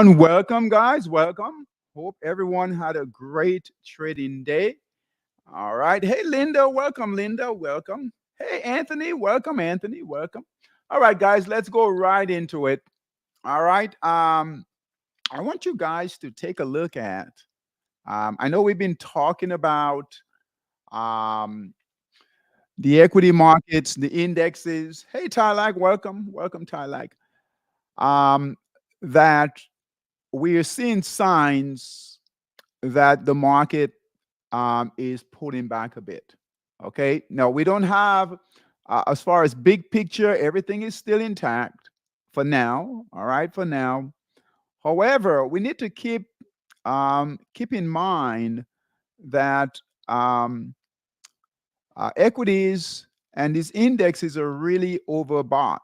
everyone. Welcome, guys. Welcome. Hope everyone had a great trading day. All right. Hey, Linda. Welcome, Linda. Welcome. Hey, Anthony. Welcome, Anthony. Welcome. All right, guys. Let's go right into it. All right. I want you guys to take a look at. I know we've been talking about um, the equity markets, the indexes. Hey, Tylag. Welcome. Welcome, Tylag. Um, that we are seeing signs that the market is pulling back a bit. Okay. Now, we don't have, as far as big picture, everything is still intact for now. All right. For now. However, we need to keep in mind that equities and these indexes are really overbought.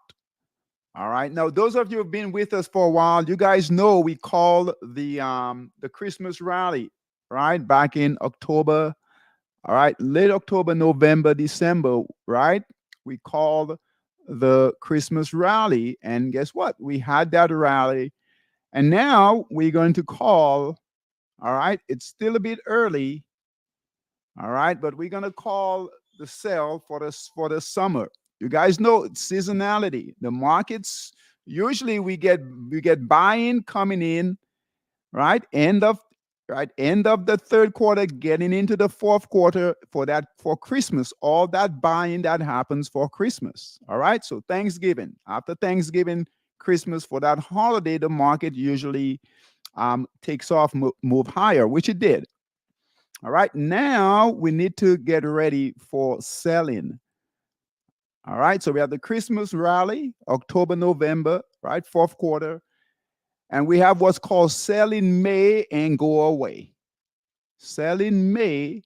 All right. Now, those of you who've been with us for a while, you guys know we call the Christmas rally, right? Back in October, all right, late October, November, December, right? We called the Christmas rally, and guess what? We had that rally, and now we're going to call. All right, it's still a bit early, all right, but we're gonna call the sell for the summer. You guys know it's seasonality. The markets usually we get buy-in coming in, right? End of the third quarter, getting into the fourth quarter for Christmas. All that buying that happens for Christmas. All right. So Thanksgiving, after Thanksgiving, Christmas, for that holiday, the market usually takes off, move higher, which it did. All right. Now we need to get ready for selling. All right. So we have the Christmas rally, October, November, right? Fourth quarter. And we have what's called sell in May and go away. Sell in May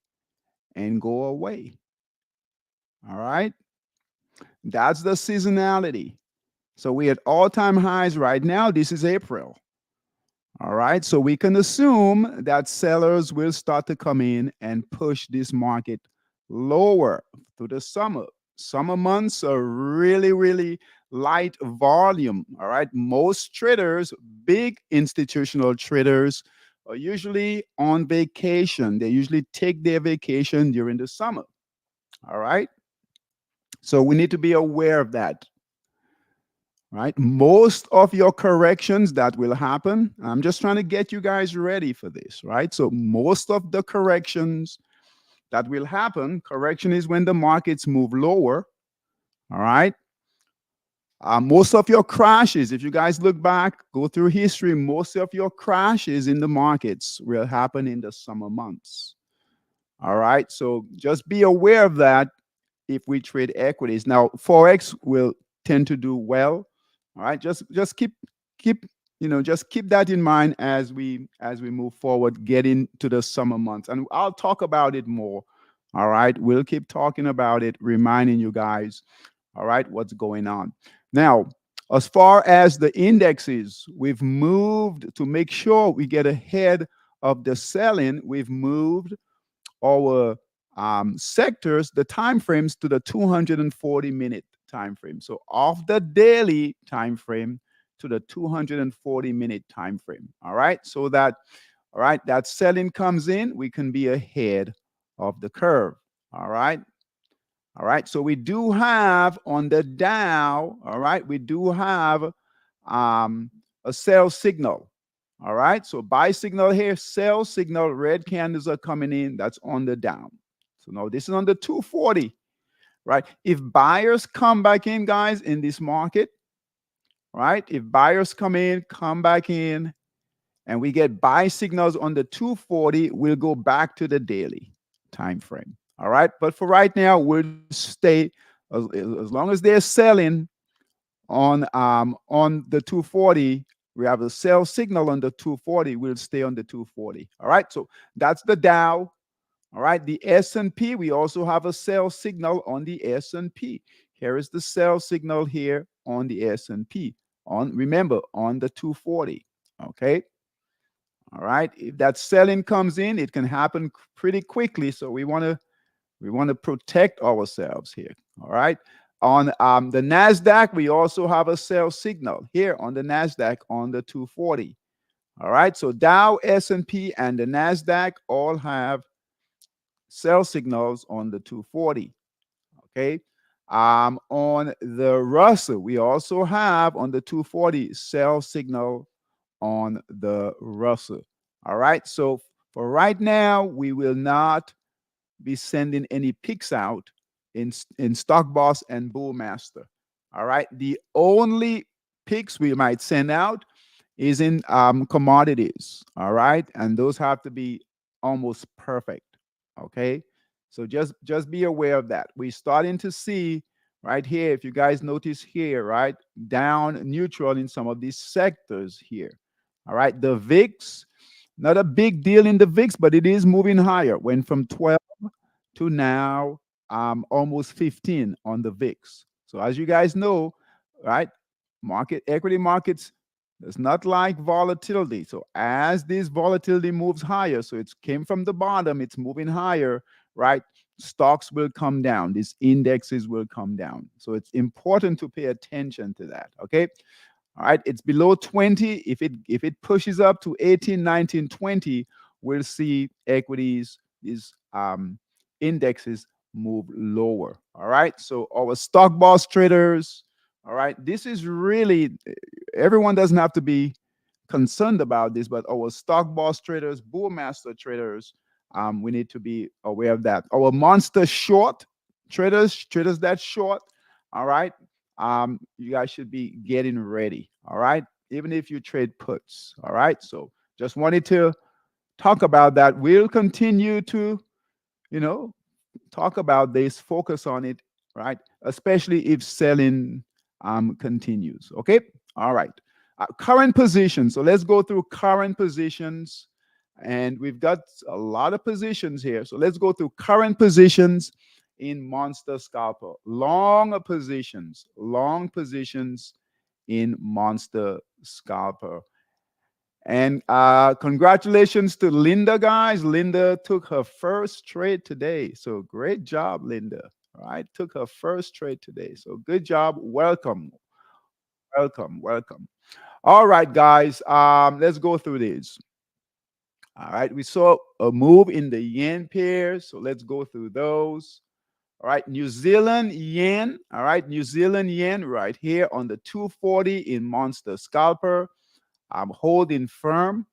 and go away. All right. That's the seasonality. So we're at all-time highs right now. This is April. All right. So we can assume that sellers will start to come in and push this market lower through the summer. Summer months are really, really light volume. All right. Most traders, big institutional traders, are usually on vacation. They usually take their vacation during the summer. All right. So we need to be aware of that. Right. Most of your corrections that will happen, I'm just trying to get you guys ready for this. Right. So most of the corrections that will happen, correction is when the markets move lower. All right. Most of your crashes, if you guys look back, go through history, most of your crashes in the markets will happen in the summer months. All right. So just be aware of that if we trade equities. Now, Forex will tend to do well. All right. Just keep just keep that in mind as we move forward, get into the summer months. And I'll talk about it more. All right. We'll keep talking about it, reminding you guys, all right, what's going on. Now, as far as the indexes, we've moved to make sure we get ahead of the selling. We've moved our sectors, the time frames, to the 240-minute time frame. So off the daily time frame to the 240-minute time frame. All right. So that, all right, that selling comes in, we can be ahead of the curve. All right. All right. So we do have on the Dow, all right, we do have a sell signal. All right. So buy signal here, sell signal, red candles are coming in. That's on the down. So now this is on the 240, right? If buyers come back in, guys, in this market, right? If buyers come back in, and we get buy signals on the 240, we'll go back to the daily time frame. All right. But for right now, we'll stay as long as they're selling on the 240. We have a sell signal on the 240. We'll stay on the 240. All right. So that's the Dow. All right. The S&P, we also have a sell signal on the S&P. Here is the sell signal here on the S&P. Remember, on the 240. Okay. All right. If that selling comes in, it can happen pretty quickly. So we want to protect ourselves here. All right. On the NASDAQ, we also have a sell signal here on the NASDAQ on the 240. All right. So Dow, S&P, and the NASDAQ all have sell signals on the 240. Okay. On the Russell, we also have on the 240 sell signal on the Russell. All right. So for right now, we will not be sending any picks out in Stock Boss and Bullmaster. All right. The only picks we might send out is in commodities. All right. And those have to be almost perfect. Okay. So just be aware of that. We're starting to see right here, if you guys notice here, right, down neutral in some of these sectors here. All right. The VIX, not a big deal in the VIX, but it is moving higher. Went from 12 to now almost 15 on the VIX. So as you guys know, right, equity markets does not like volatility. So as this volatility moves higher, so it came from the bottom, it's moving higher, right? Stocks will come down. These indexes will come down. So it's important to pay attention to that. Okay. All right, it's below 20. If it pushes up to 18, 19, 20, we'll see equities, these indexes move lower. All right, so our stock boss traders, all right, this is really, everyone doesn't have to be concerned about this, but our stock boss traders, bullmaster traders, we need to be aware of that. Our monster short traders that short, all right, you guys should be getting ready. All right, even if you trade puts. All right, so just wanted to talk about that. We'll continue to, you know, talk about this, focus on it, right? Especially if selling continues. Okay. All right. Current positions. So let's go through current positions. And we've got a lot of positions here. So let's go through current positions in Monster Scalper. Long positions in Monster Scalper. And congratulations to Linda, guys. Linda took her first trade today. So great job, Linda. All right. Took her first trade today. So good job. Welcome. Welcome. Welcome. All right, guys. Let's go through these. All right. We saw a move in the yen pairs. So let's go through those. All right. New Zealand yen. All right. New Zealand yen right here on the 240 in Monster Scalper. I'm holding firm.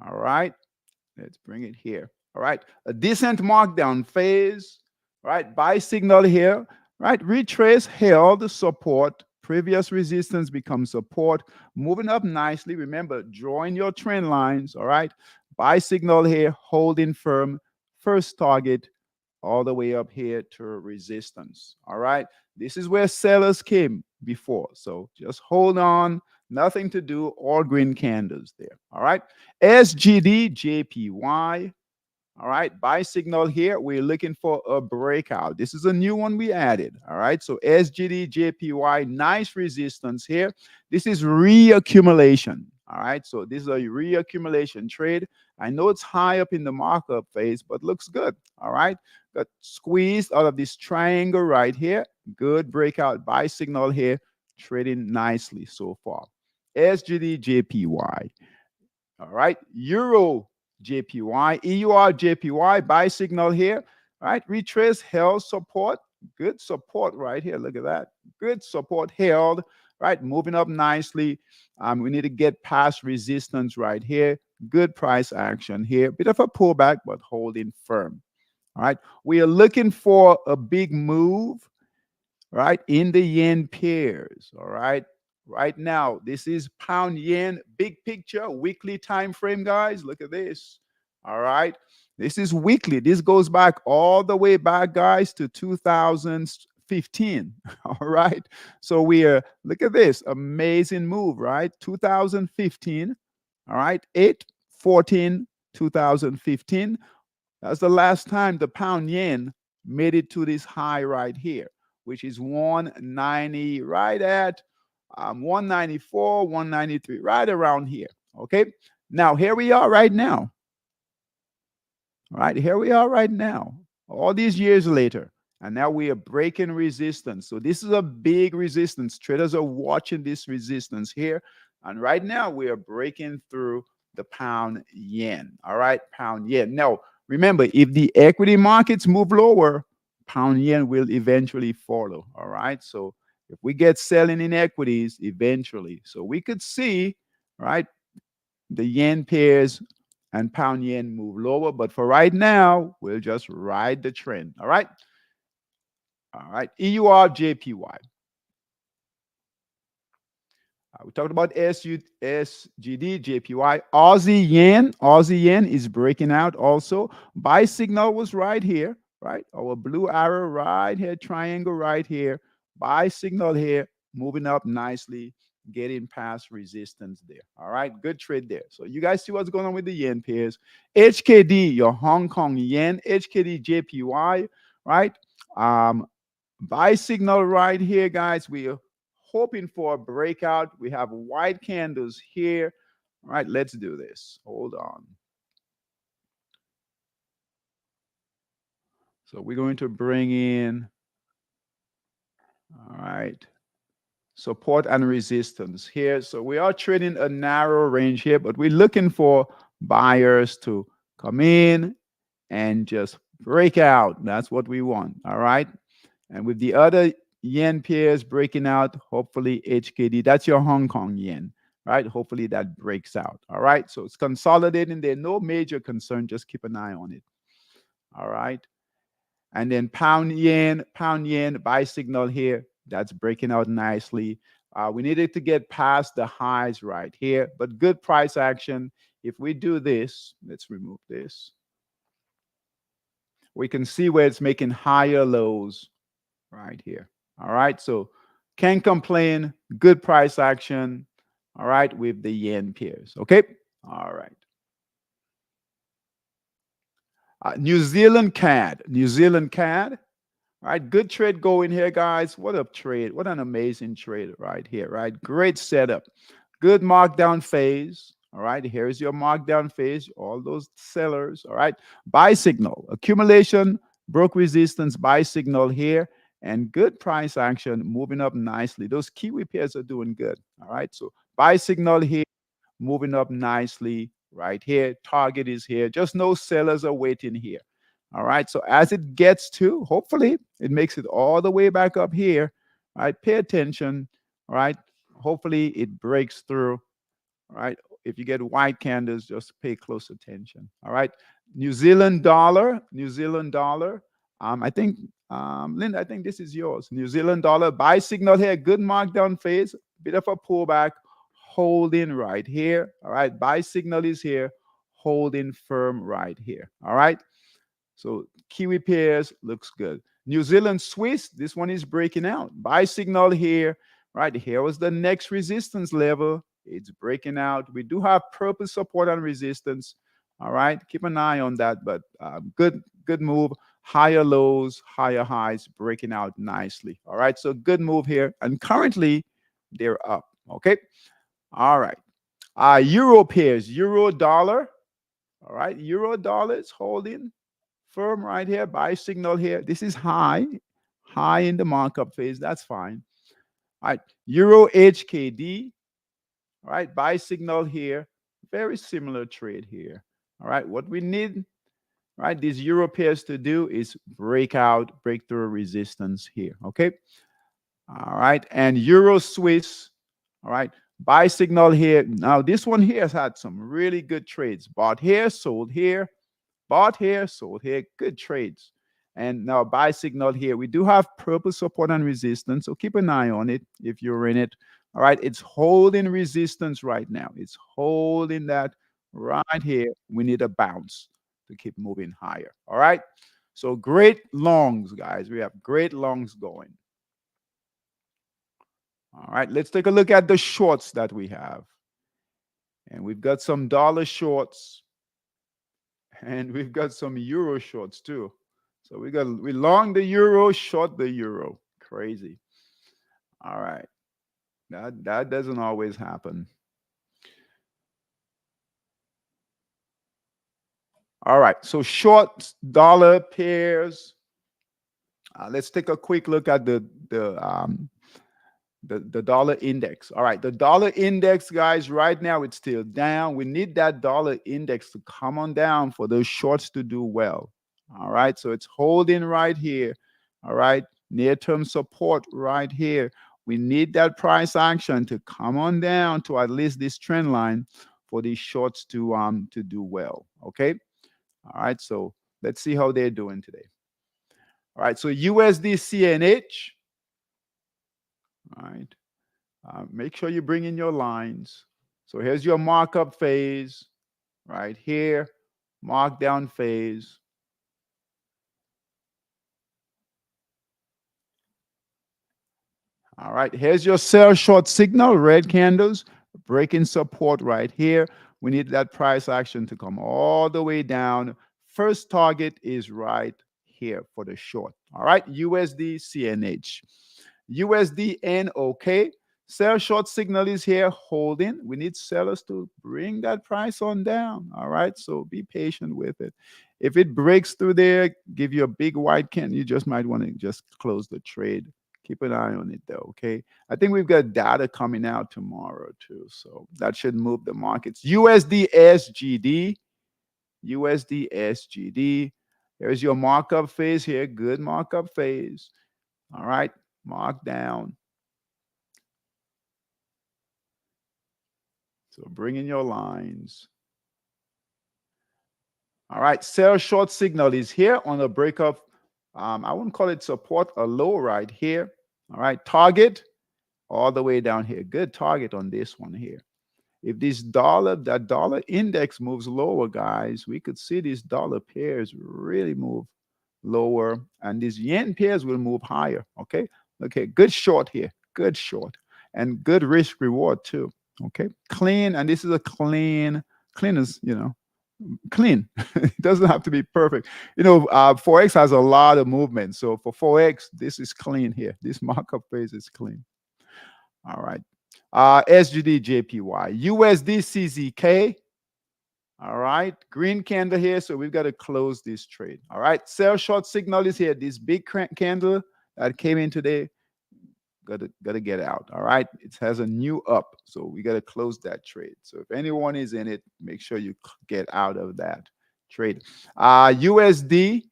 All right. Let's bring it here. All right. A decent markdown phase. All right. Buy signal here. Right. Retrace held support. Previous resistance becomes support. Moving up nicely. Remember, drawing your trend lines. All right. Buy signal here. Holding firm. First target all the way up here to resistance. All right. This is where sellers came before. So just hold on. Nothing to do. All green candles there. All right. SGD JPY. All right. Buy signal here. We're looking for a breakout. This is a new one we added. All right. So SGD JPY, nice resistance here. This is reaccumulation. All right. So this is a reaccumulation trade. I know it's high up in the markup phase, but looks good. All right. Got squeezed out of this triangle right here. Good breakout buy signal here. Trading nicely so far. SGD JPY. All right. Euro JPY, EUR JPY, buy signal here. All right. Retrace held support. Good support right here. Look at that. Good support held. Right. Moving up nicely. We need to get past resistance right here. Good price action here. Bit of a pullback, but holding firm. All right. We are looking for a big move, right, in the yen pairs. All right. Right now, this is pound yen big picture, weekly time frame, guys. Look at this. All right. This is weekly. This goes back all the way back, guys, to 2015. All right. So we are, look at this amazing move, right? 2015. All right. 8/14, 2015. That's the last time the pound yen made it to this high right here, which is 190, right at 194, 193, right around here. Okay. Now, here we are right now. All right. Here we are right now, all these years later. And now we are breaking resistance. So this is a big resistance. Traders are watching this resistance here. And right now we are breaking through the pound yen. All right, pound yen. Now, remember, if the equity markets move lower, pound yen will eventually follow. All right. So if we get selling in equities eventually, so we could see, right, the yen pairs and pound yen move lower. But for right now, we'll just ride the trend. All right. All right. EUR JPY. We talked about SGD, JPY, Aussie yen. Aussie yen is breaking out also. Buy signal was right here, right? Our blue arrow right here, triangle right here. Buy signal here, moving up nicely, getting past resistance there. All right, good trade there. So you guys see what's going on with the yen pairs. HKD, your Hong Kong yen, HKD, JPY, right? Um, Buy signal right here, guys. We are hoping for a breakout. We have white candles here. All right, let's do this. Hold on. So we're going to bring in, all right, support and resistance here. So we are trading a narrow range here, but we're looking for buyers to come in and just break out. That's what we want. All right. And with the other yen pairs breaking out, hopefully HKD, that's your Hong Kong yen, right? Hopefully that breaks out. All right. So it's consolidating there. No major concern. Just keep an eye on it. All right. And then pound yen, buy signal here. That's breaking out nicely. We needed to get past the highs right here, but good price action. If we do this, let's remove this. We can see where it's making higher lows right here. All right. So can't complain. Good price action. All right. With the yen pairs. Okay. All right. New Zealand CAD. New Zealand CAD. All right. Good trade going here, guys. What a trade. What an amazing trade right here. Right. Great setup. Good markdown phase. All right. Here's your markdown phase. All those sellers. All right. Buy signal. Accumulation. Broke resistance. Buy signal here. And good price action moving up nicely. Those Kiwi pairs are doing good. All right. So buy signal here, moving up nicely right here. Target is here. Just no sellers are waiting here. All right. So as it gets to, hopefully, it makes it all the way back up here. All right. Pay attention. All right. Hopefully, it breaks through. All right. If you get white candles, just pay close attention. All right. New Zealand dollar. New Zealand dollar. I think, Linda, I think this is yours. New Zealand dollar. Buy signal here. Good markdown phase. Bit of a pullback. Holding right here. All right. Buy signal is here. Holding firm right here. All right. So Kiwi pairs looks good. New Zealand Swiss, this one is breaking out. Buy signal here, right? Here was the next resistance level. It's breaking out. We do have purple support and resistance. All right, keep an eye on that. But good move. Higher lows, higher highs, breaking out nicely. All right, so good move here. And currently, they're up. Okay, all right. Euro pairs, euro dollar. All right, euro dollar is holding firm right here. Buy signal here. This is high in the markup phase. That's fine. All right, euro HKD. All right, buy signal here. Very similar trade here. All right, what we need, right, these euro pairs to do is break through resistance here. Okay. All right, and euro Swiss. All right, buy signal here. Now this one here has had some really good trades. Bought here, sold here, bought here, sold here. Good trades. And now buy signal here. We do have purple support and resistance, so keep an eye on it if you're in it. All right, it's holding resistance right now. It's holding that right here. We need a bounce to keep moving higher. All right, so great longs, guys. We have great longs going. All right, let's take a look at the shorts that we have. And we've got some dollar shorts. And we've got some euro shorts too. So we long the euro, short the euro. Crazy. All right. That doesn't always happen. All right. So short dollar pairs. Let's take a quick look at the The dollar index. All right, the dollar index, guys, right now it's still down. We need that dollar index to come on down for those shorts to do well. All right, so it's holding right here. All right, near-term support right here. We need that price action to come on down to at least this trend line for these shorts to do well. Okay. All right, so let's see how they're doing today. All right, so USD CNH. All right. Make sure you bring in your lines. So here's your markup phase right here, markdown phase. All right, here's your sell short signal, red candles, breaking support right here. We need that price action to come all the way down. First target is right here for the short. All right, USD CNH. USD NOK. Sell short signal is here holding. We need sellers to bring that price on down. All right, so be patient with it. If it breaks through there, give you a big white candle, you just might want to just close the trade. Keep an eye on it though, okay? I think we've got data coming out tomorrow too, so that should move the markets. USD SGD, USD SGD. There's your markup phase here, good markup phase. All right, mark down. So bring in your lines. All right, sell short signal is here on a breakup. I wouldn't call it support, a low right here. All right, target all the way down here. Good target on this one here. If that dollar index moves lower, guys, we could see these dollar pairs really move lower, and these yen pairs will move higher. Okay, okay, good short here, good short, and good risk reward too. Okay, clean, and this is a clean is clean. It doesn't have to be perfect. Forex has a lot of movement, so for Forex, this is clean here. This markup phase is clean. All right. SGD JPY, USD CZK. All right. Green candle here. So we've got to close this trade. All right. Sell short signal is here. This big candle that came in today. Gotta get out. All right. It has a new up. So we got to close that trade. So if anyone is in it, make sure you get out of that trade. USD,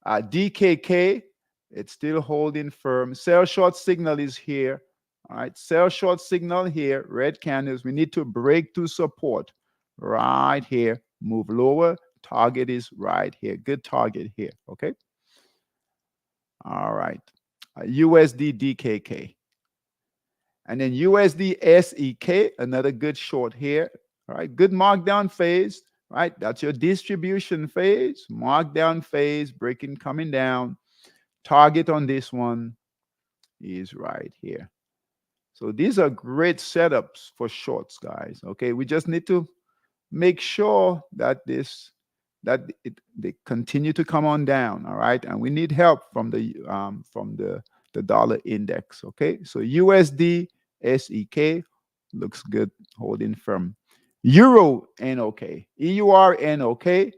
DKK, it's still holding firm. Sell short signal is here. All right, sell short signal here, red candles. We need to break to support right here, move lower. Target is right here. Good target here. Okay. All right. USD DKK. And then USD SEK, another good short here. All right. Good markdown phase. Right. That's your distribution phase. Markdown phase, breaking, coming down. Target on this one is right here. So these are great setups for shorts, guys. Okay, we just need to make sure that they continue to come on down. All right, and we need help from the dollar index. Okay, so USD SEK looks good, holding firm. Euro NOK, EUR NOK,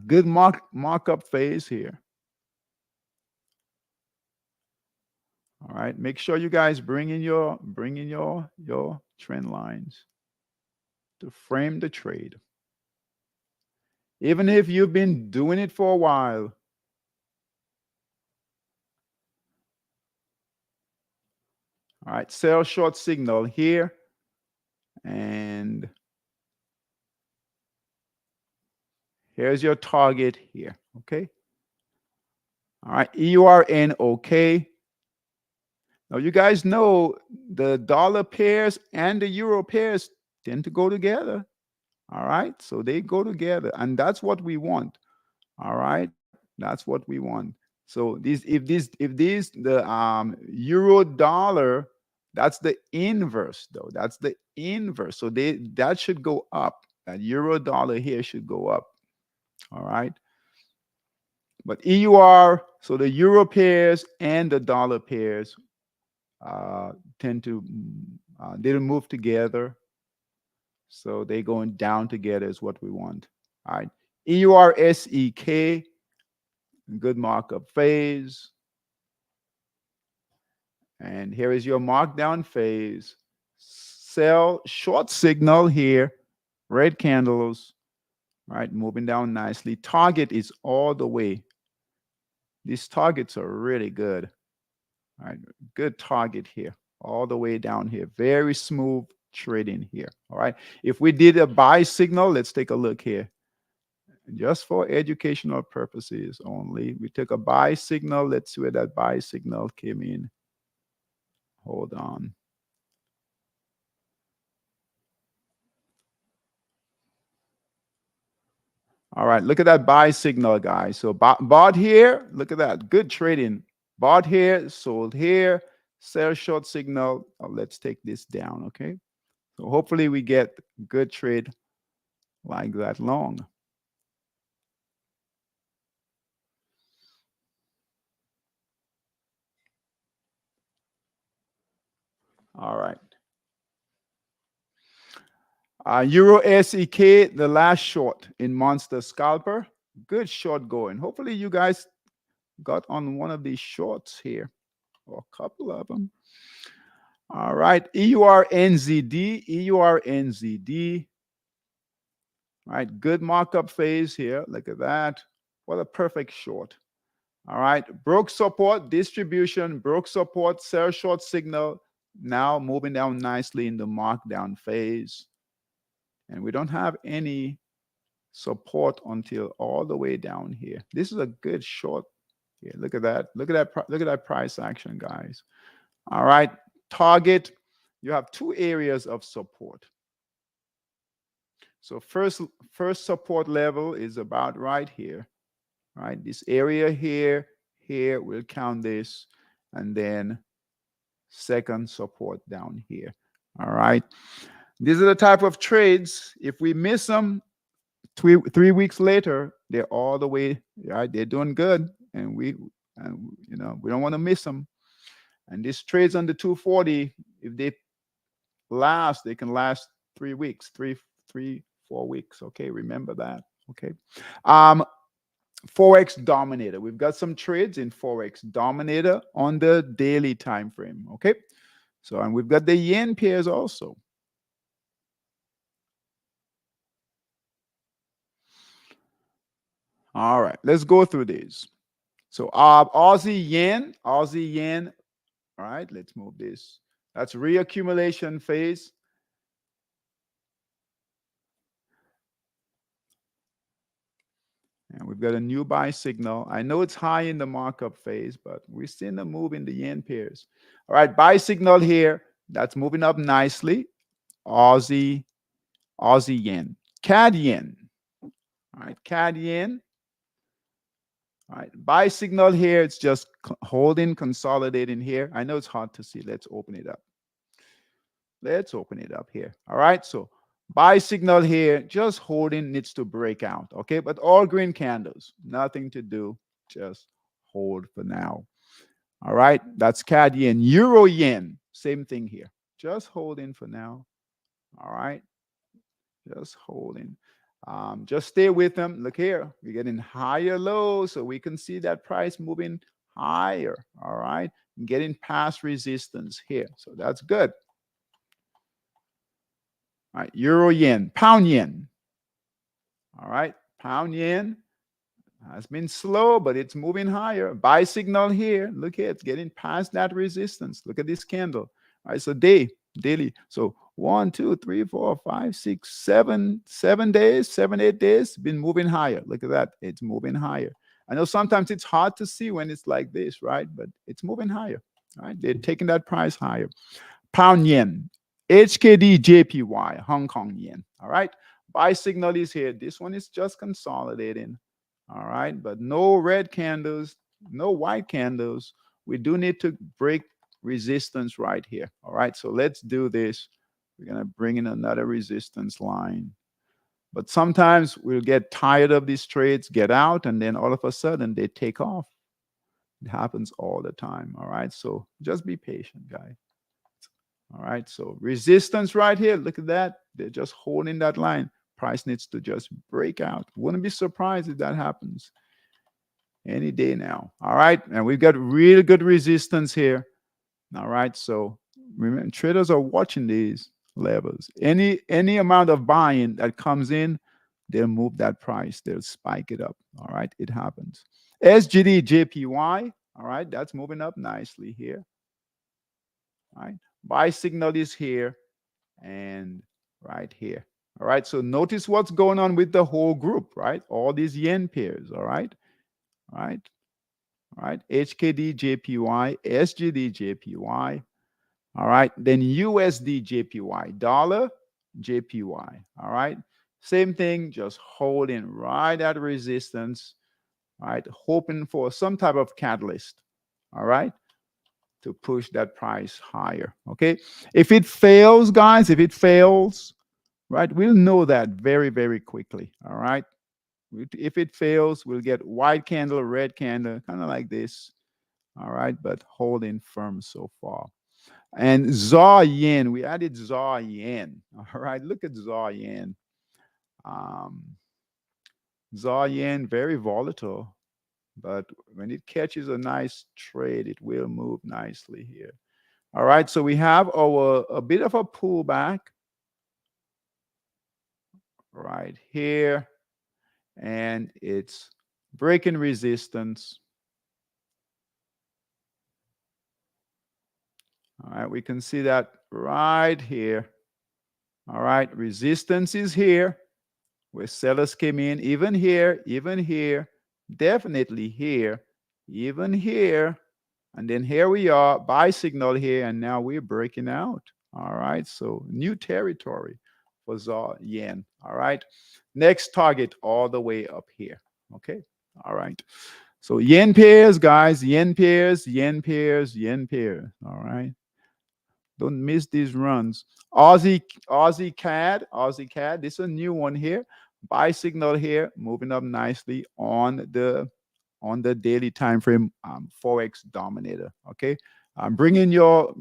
good markup phase here. All right, make sure you guys bring in your trend lines to frame the trade. Even if you've been doing it for a while. All right, sell short signal here. And here's your target here. Okay. All right, EURNOK. Now you guys know the dollar pairs and the euro pairs tend to go together. All right, so they go together, and that's what we want. All right, that's what we want. So if these the euro dollar, that's the inverse though. That's the inverse. So that should go up. That euro dollar here should go up. All right. But EUR, so the euro pairs and the dollar pairs tend to they don't move together. So they going down together is what we want. All right. EURSEK, good markup phase. And here is your markdown phase. Sell short signal here, red candles, right? Moving down nicely. Target is all the way. These targets are really good. All right, good target here, all the way down here. Very smooth trading here. All right. If we did a buy signal, let's take a look here. Just for educational purposes only, we took a buy signal. Let's see where that buy signal came in. Hold on. All right, look at that buy signal, guys. So bought here, look at that, good trading. Bought here, sold here, sell short signal. Oh, let's take this down, okay? So hopefully we get good trade like that long. All right. Euro SEK, the last short in Monster Scalper. Good short going. Hopefully you guys got on one of these shorts here, or a couple of them. All right, EUR-NZD, EUR-NZD. All right, good markup phase here. Look at that. What a perfect short. All right, broke support, distribution, broke support, sell short signal. Now moving down nicely in the markdown phase. And we don't have any support until all the way down here. This is a good short here. Look at that. Look at that. Look at that price action, guys. All right, target. You have two areas of support. So first support level is about right here. Right, this area here, we'll count this, and then second support down here. All right, these are the type of trades. If we miss them, three weeks later, they're all the way right. They're doing good, and we don't want to miss them. And these trades on the 240, if they last, they can last 3 weeks, 4 weeks. Okay, remember that. Okay. Forex Dominator. We've got some trades in Forex Dominator on the daily time frame. Okay. So, and we've got the yen pairs also. All right, let's go through these. So, Aussie yen. All right, let's move this. That's reaccumulation phase. And we've got a new buy signal. I know it's high in the markup phase, but we're seeing a move in the yen pairs. All right, buy signal here. That's moving up nicely. Aussie yen. CAD yen. All right, CAD yen. All right, buy signal here. It's just holding, consolidating here. I know it's hard to see. Let's open it up. Let's open it up here. All right, so buy signal here, just holding, needs to break out. Okay, but all green candles, nothing to do, just hold for now. All right, that's CAD yen. Euro yen, same thing here, just holding for now. All right, just holding. Just stay with them. Look here, we're getting higher lows, so we can see that price moving higher. All right, getting past resistance here, so that's good. All right, euro yen, pound yen. All right, pound yen has been slow, but it's moving higher. Buy signal here. Look here, it's getting past that resistance. Look at this candle. All right, so daily. So 1, 2, 3, 4, 5, 6, 7 days, 7, 8 days, been moving higher. Look at that. It's moving higher. I know sometimes it's hard to see when it's like this, right? But it's moving higher. All right, they're taking that price higher. Pound yen, HKD JPY, Hong Kong yen. All right, buy signal is here. This one is just consolidating. All right, but no red candles, no white candles. We do need to break resistance right here. All right, so let's do this. We're going to bring in another resistance line. But sometimes we'll get tired of these trades, get out, and then all of a sudden they take off. It happens all the time. All right, so just be patient, guys. All right, so resistance right here. Look at that. They're just holding that line. Price needs to just break out. Wouldn't be surprised if that happens any day now. All right, and we've got really good resistance here. All right. So remember, traders are watching these levels. Any amount of buying that comes in, they'll move that price. They'll spike it up. All right. It happens. SGD JPY. All right. That's moving up nicely here. All right. Buy signal is here and right here. All right. So notice what's going on with the whole group, right? All these yen pairs. All right. All right. All right. HKD JPY, SGD JPY. All right. Then USD JPY, dollar JPY. All right. Same thing, just holding right at resistance. All right. Hoping for some type of catalyst. All right. To push that price higher. Okay. If it fails, guys, if it fails, right, we'll know that very, very quickly. All right. If it fails, we'll get white candle, red candle, kind of like this. All right. But holding firm so far. And ZAR yen, we added ZAR yen. All right, look at ZAR yen. Um, ZAR yen, very volatile, but when it catches a nice trade, it will move nicely here. All right, so we have our a bit of a pullback right here, and it's breaking resistance. All right, we can see that right here. All right, resistance is here. Where sellers came in, even here, definitely here, even here. And then here we are, buy signal here, and now we're breaking out. All right, so new territory for ZAR yen. All right, next target all the way up here. Okay, all right. So yen pairs, guys, yen pairs, yen pairs, yen pairs. All right. Don't miss these runs. Aussie CAD. This is a new one here. Buy signal here, moving up nicely on the daily time frame forex dominator. Okay, bring in your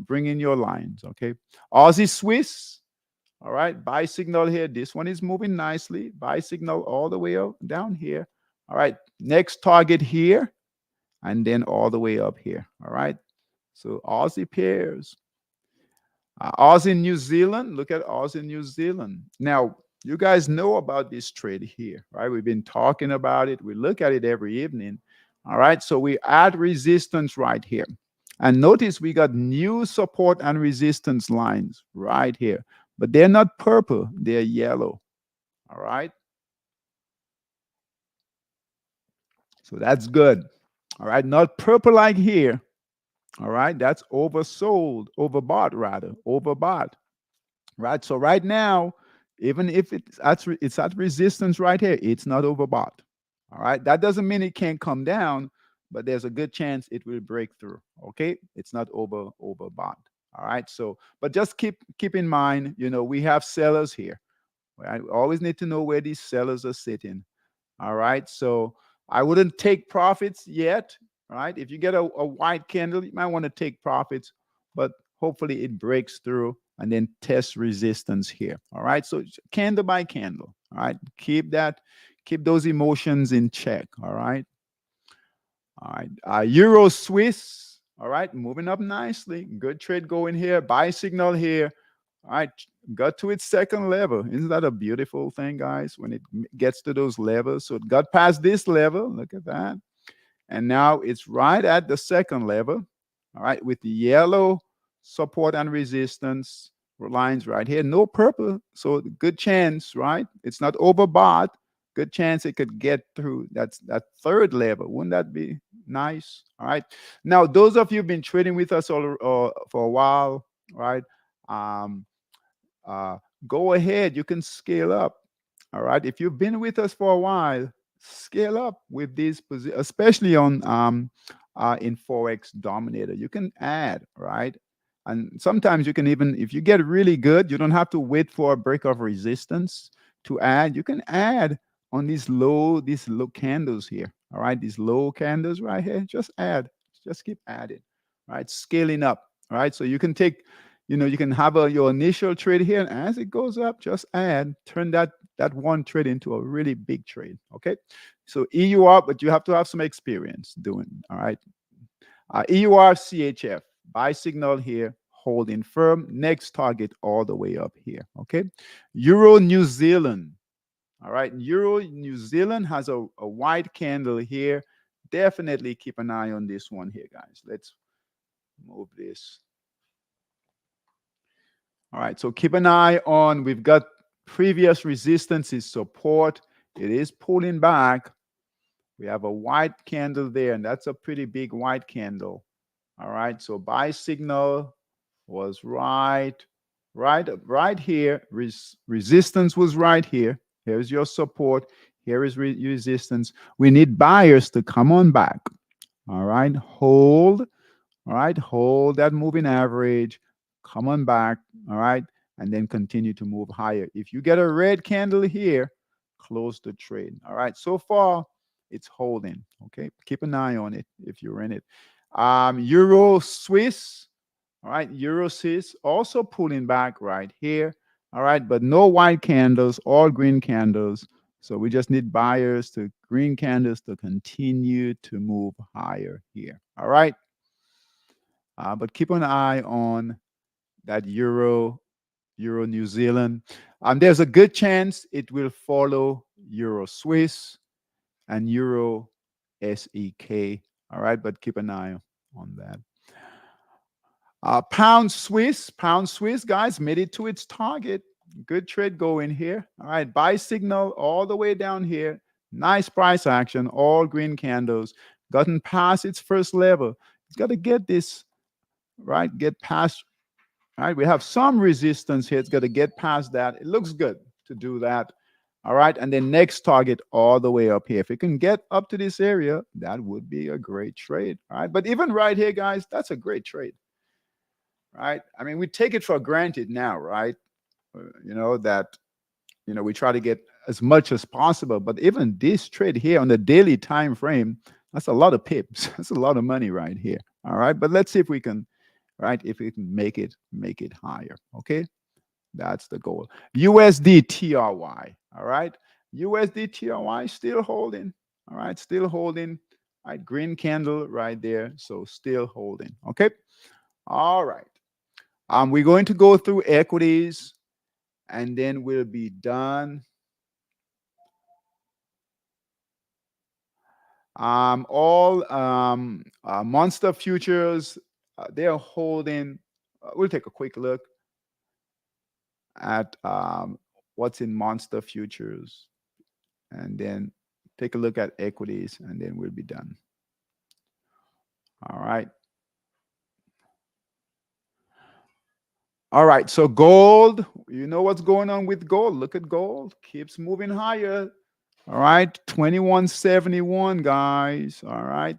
lines. Okay, Aussie Swiss. All right, buy signal here. This one is moving nicely. Buy signal all the way up down here. All right, next target here, and then all the way up here. All right, so Aussie pairs. Oz in New Zealand, look at Oz in New Zealand. Now, you guys know about this trade here, right? We've been talking about it. We look at it every evening. All right, so we add resistance right here. And notice we got new support and resistance lines right here. But they're not purple, they're yellow. All right, so that's good. All right, not purple like here. All right, that's oversold, overbought rather, overbought. Right? So right now, even if it's at resistance right here, it's not overbought. All right. That doesn't mean it can't come down, but there's a good chance it will break through. Okay. It's not overbought. All right. So, but just keep in mind, we have sellers here. Right? We always need to know where these sellers are sitting. All right. So I wouldn't take profits yet. Right. If you get a white candle, you might want to take profits, but hopefully it breaks through and then test resistance here. All right. So candle by candle. All right. Keep those emotions in check. All right. All right. Euro Swiss. All right. Moving up nicely. Good trade going here. Buy signal here. All right. Got to its second level. Isn't that a beautiful thing, guys? When it gets to those levels. So it got past this level. Look at that. And now it's right at the second level. All right. With the yellow support and resistance lines right here. No purple. So good chance, right? It's not overbought. Good chance it could get through that third level. Wouldn't that be nice? All right. Now, those of you who've been trading with us for a while, right? Um, uh, Go ahead. You can scale up. All right. If you've been with us for a while, scale up with these positions, especially on in Forex Dominator. You can add, right? And sometimes you can even, if you get really good, you don't have to wait for a break of resistance to add. You can add on these low candles here. All right, these low candles right here. Just add. Just keep adding. Right, scaling up. All right, so you can take, you can have your initial trade here, and as it goes up, just add. Turn that one trade into a really big trade. Okay, so EUR, but you have to have some experience doing. All right, EUR CHF buy signal here, holding firm. Next target all the way up here. Okay. Euro New Zealand. All right. Euro New Zealand has a white candle here. Definitely keep an eye on this one here, guys. Let's move this. All right. So keep an eye on, we've got previous resistances, support. It is pulling back. We have a white candle there, and that's a pretty big white candle. All right. So buy signal was right here. Resistance was right here. Here's your support. Here is resistance. We need buyers to come on back. All right. Hold. All right. Hold that moving average. Come on back. All right. And then continue to move higher. If you get a red candle here, close the trade. All right. So far, it's holding. Okay. Keep an eye on it if you're in it. Euro Swiss. All right. Euro Swiss also pulling back right here. All right. But no white candles, all green candles. So we just need buyers to green candles to continue to move higher here. All right. But keep an eye on that Euro New Zealand. There's a good chance it will follow Euro Swiss and Euro SEK. All right, but keep an eye on that. Pound Swiss, guys, made it to its target. Good trade going here. All right, buy signal all the way down here. Nice price action, all green candles. Gotten past its first level. It's got to get this, right? Get past. All right, we have some resistance here. It's got to get past that. It looks good to do that. All right, and then next target all the way up here. If it can get up to this area, that would be a great trade. All right, but even right here, guys, that's a great trade. Right? I mean, we take it for granted now, right? That we try to get as much as possible. But even this trade here on the daily time frame, that's a lot of pips. That's a lot of money right here. All right, but let's see if we can, right? If we can make it higher. Okay, that's the goal. USD TRY. All right, USD TRY still holding. All right, still holding. All right, green candle right there. So still holding. Okay. All right. We're going to go through equities, and then we'll be done. All Monster Futures, they're holding. We'll take a quick look at what's in Monster Futures, and then take a look at equities, and then we'll be done. All right. All right, so gold, you know what's going on with gold. Look at gold, keeps moving higher. All right, 2171, guys. All right,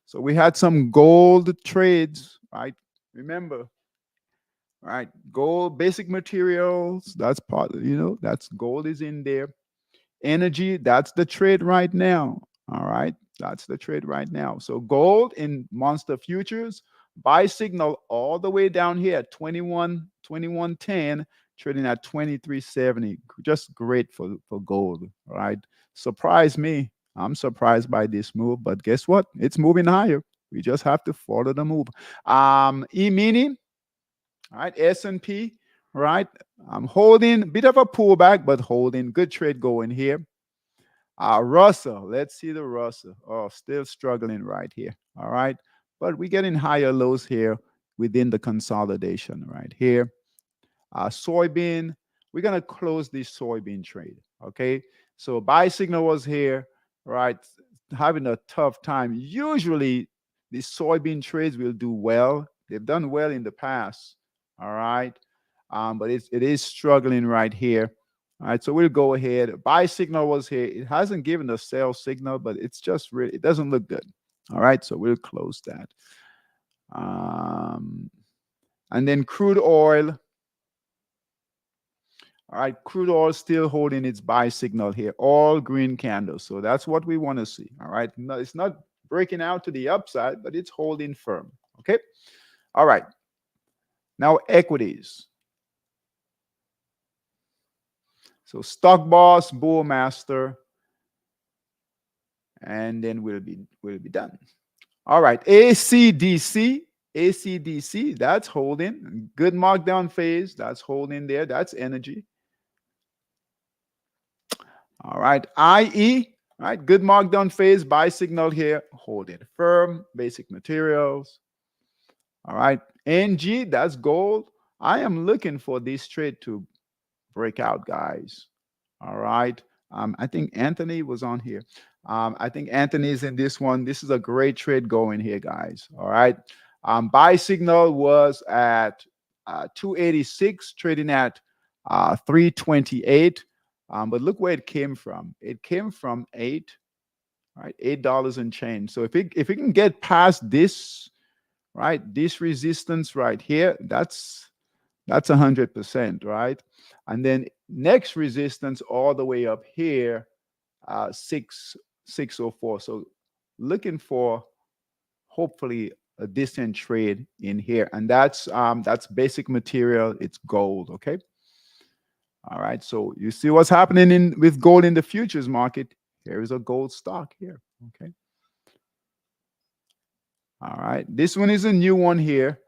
so we had some gold trades, right? Remember, right? Gold, basic materials, that's part, that's gold is in there. Energy, that's the trade right now. All right, that's the trade right now. So gold in Monster Futures, buy signal all the way down here at 2110, trading at 2370. Just great for gold, right? Surprised me. I'm surprised by this move, but guess what? It's moving higher. We just have to follow the move. E-mini, all right, S&P, right? I'm holding a bit of a pullback, but holding. Good trade going here. Russell, let's see the Russell. Oh, still struggling right here. All right. But we're getting higher lows here within the consolidation right here. Soybean, we're going to close this soybean trade. Okay. So buy signal was here, right? Having a tough time. Usually these soybean trades will do well. They've done well in the past. All right. But it is struggling right here. All right, so we'll go ahead. Buy signal was here. It hasn't given a sell signal, but it's just really, it doesn't look good. All right, so we'll close that. And then crude oil. All right, crude oil still holding its buy signal here. All green candles. So that's what we want to see. All right, no, it's not breaking out to the upside, but it's holding firm. Okay, all right. Now equities. So stock boss, bull master, and then we'll be done. All right, ACDC ACDC, that's holding. Good markdown phase, that's holding there. That's energy. All right. IE, right? Good markdown phase, buy signal here, hold it firm. Basic materials. All right. NG, that's gold. I am looking for this trade to break out, guys. All right. I think Anthony was on here. I think Anthony's in this one. This is a great trade going here, guys. All right. Buy signal was at 286, trading at 328. But look where it came from. It came from right? $8 and change. So if it can get past this, right, this resistance right here, that's 100%, right? And then next resistance all the way up here, 604. So looking for hopefully a decent trade in here, and that's basic material. It's gold, okay. All right, so you see what's happening with gold in the futures market. Here is a gold stock here, okay. All right, this one is a new one here.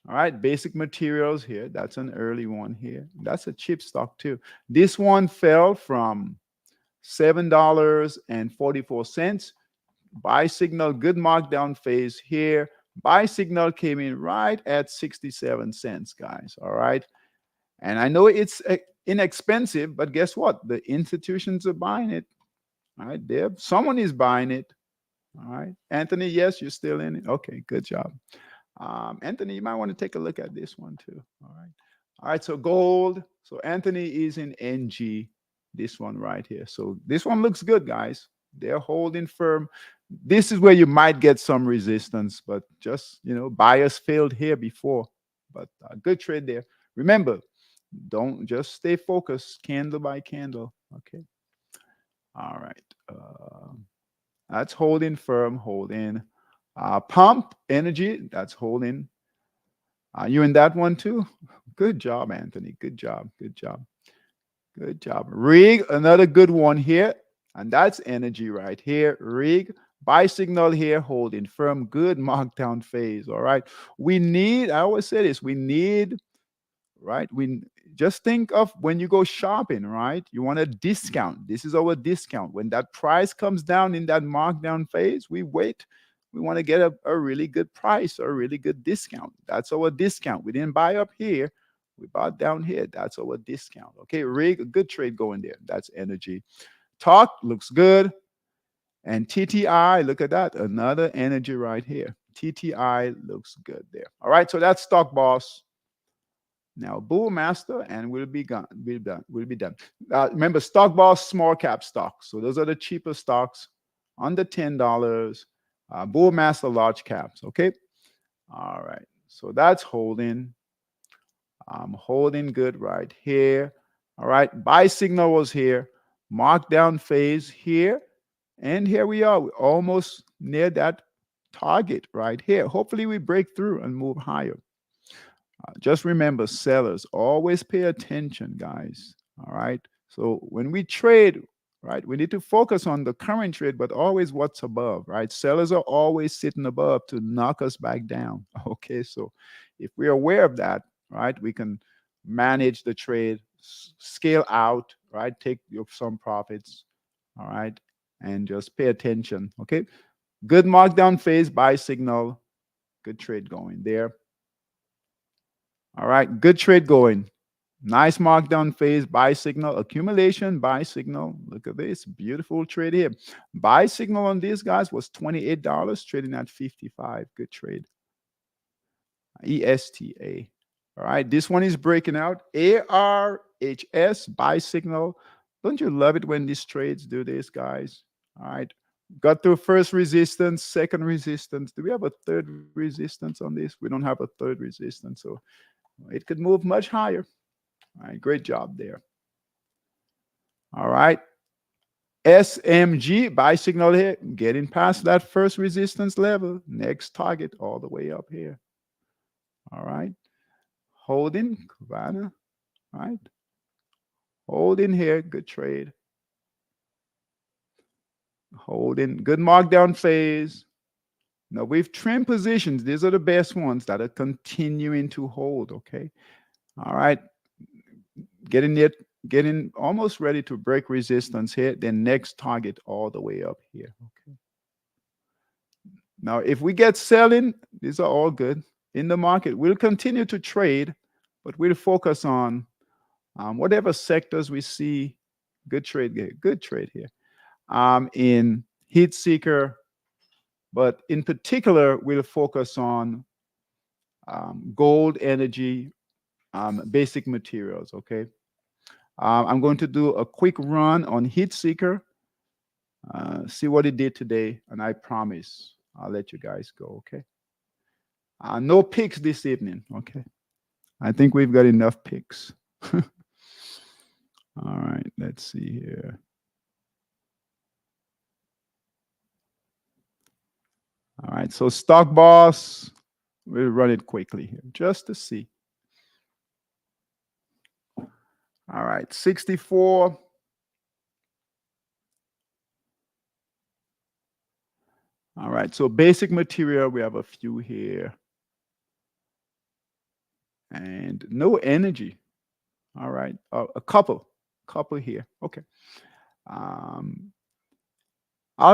All right, basic materials here. That's an early one here. That's a cheap stock too. This one fell from $7.44. Buy signal, good markdown phase here. Buy signal came in right at 67 cents, guys. All right. And I know it's inexpensive, but guess what? The institutions are buying it. All right, Deb. Someone is buying it. All right. Anthony, yes, you're still in it. Okay, good job. Anthony, you might want to take a look at this one too. All right. All right. So gold. So Anthony is in NG, this one right here. So this one looks good, guys. They're holding firm. This is where you might get some resistance, but just, buyers failed here before. But good trade there. Remember, don't just stay focused candle by candle. Okay. All right. That's holding firm, holding. Pump energy, that's holding. You in that one too? Good job, Anthony. Good job. Good job. Good job. Rig, another good one here. And that's energy right here. Rig, buy signal here, holding firm. Good markdown phase. All right. I always say this, we need, right? We just think of when you go shopping, right? You want a discount. This is our discount. When that price comes down in that markdown phase, we wait. We want to get a really good price or a really good discount. That's our discount. We didn't buy up here. We bought down here. That's our discount. Okay, rig, a good trade going there. That's energy. Talk looks good. And TTI, look at that. Another energy right here. TTI looks good there. All right, so that's Stock Boss. Now, Bull Master, and we'll be gone. We'll be done. Remember, Stock Boss, small cap stocks. So those are the cheaper stocks, under $10. Bull Master, large caps. Okay. All right. So that's holding. Holding good right here. All right. Buy signal was here. Markdown phase here. And here we are. We're almost near that target right here. Hopefully we break through and move higher. Just remember, sellers, always pay attention, guys. All right. So when we trade, right, we need to focus on the current trade, but always what's above, right? Sellers are always sitting above to knock us back down. Okay. So if we're aware of that, right, we can manage the trade, scale out, right, take some profits. All right. And just pay attention. Okay. Good markdown phase, buy signal. Good trade going there. All right, good trade going. Nice markdown phase, buy signal, accumulation, buy signal. Look at this, beautiful trade here. Buy signal on these guys was $28, trading at 55. Good trade. ESTA. All right, this one is breaking out. ARHS, buy signal. Don't you love it when these trades do this, guys? All right, got through first resistance, second resistance. Do we have a third resistance on this? We don't have a third resistance, so it could move much higher. All right, great job there. All right. SMG, buy signal here, getting past that first resistance level. Next target all the way up here. All right. Holding, Kavana. All right. Holding here, good trade. Holding, good markdown phase. Now we've trimmed positions. These are the best ones that are continuing to hold. Okay. All right. Getting almost ready to break resistance here. Then next target all the way up here. Okay. Now, if we get selling, these are all good in the market. We'll continue to trade, but we'll focus on whatever sectors we see. Good trade here. Good trade here. In heat seeker, but in particular, we'll focus on gold, energy, basic materials. Okay. I'm going to do a quick run on heat seeker, see what it did today, and I promise I'll let you guys go. Okay. No picks this evening. Okay. I think we've got enough picks. All right. Let's see here. All right. So stock boss, we'll run it quickly here just to see. All right. 64. All right. So basic material, we have a few here. And no energy. All right. A couple here. Okay. I'll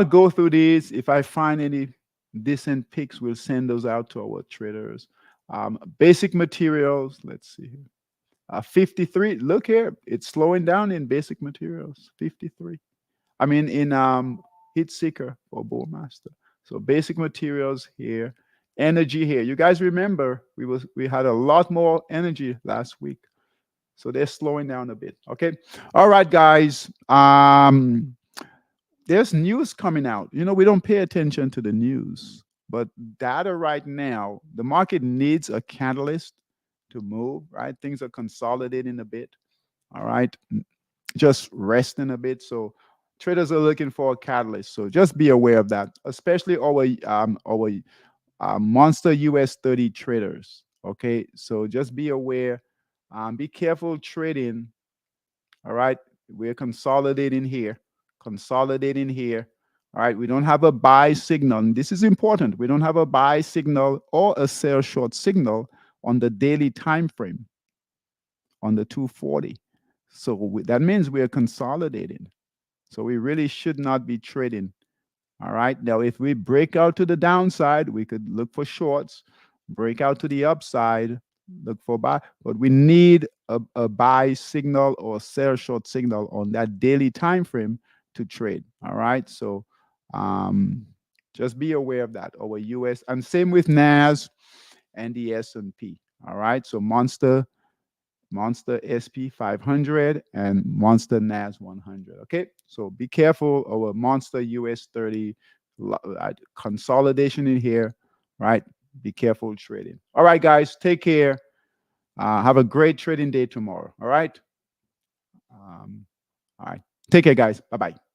go through these. If I find any decent picks, we'll send those out to our traders. Basic materials. Let's see here. 53. Look here. It's slowing down in basic materials. 53. I mean, in heat seeker or bullmaster. So basic materials here. Energy here. You guys remember we had a lot more energy last week. So they're slowing down a bit. Okay. All right, guys. There's news coming out. You know, we don't pay attention to the news, but data right now, the market needs a catalyst to move, right? Things are consolidating a bit. All right. Just resting a bit. So traders are looking for a catalyst. So just be aware of that, especially our monster US 30 traders. Okay. So just be aware. Be careful trading. All right. We're consolidating here. Consolidating here. All right. We don't have a buy signal. And this is important. We don't have a buy signal or a sell short signal on the daily time frame on the 240. So that means we are consolidating. So we really should not be trading. All right. Now, if we break out to the downside, we could look for shorts, break out to the upside, look for buy, but we need a buy signal or sell short signal on that daily time frame to trade. All right. So just be aware of that. Our US and same with NAS and the S&P. All right. So Monster SP 500 and Monster NAS 100. Okay, so be careful. Our Monster US 30 consolidation in here, right? Be careful trading. All right, guys, take care. Have a great trading day tomorrow. All right. All right. Take care, guys. Bye bye.